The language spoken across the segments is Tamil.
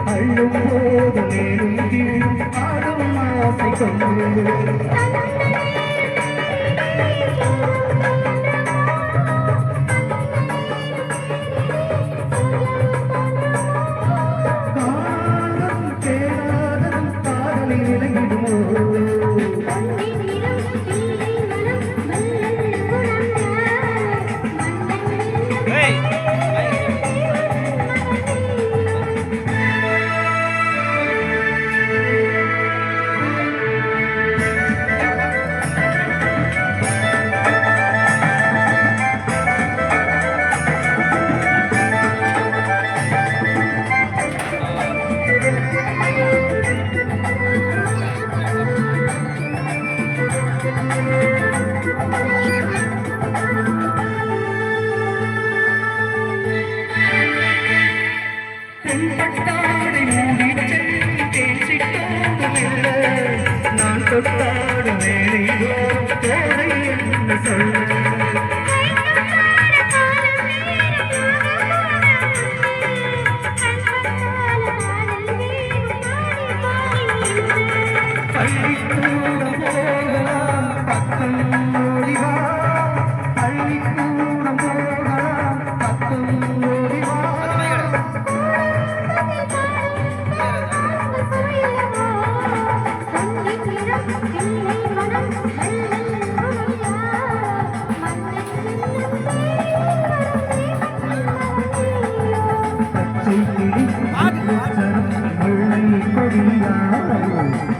அள்ளும் போது மேலும் கீழும் ஆடும் ஆசை கொண்டு நான் தொட்டாடு மேலே தோரை என்ன சொல்ல பள்ளிக்கூடம் போகலாம் பக்கம் ஓடிவா பள்ளிக்கூடம் போகலாம் பக்கம் ஓடிவா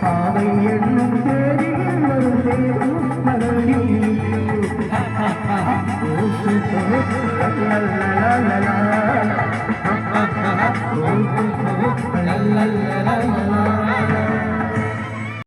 பாவை என்னும் தேரில் வரும் தேரும் மகளிர்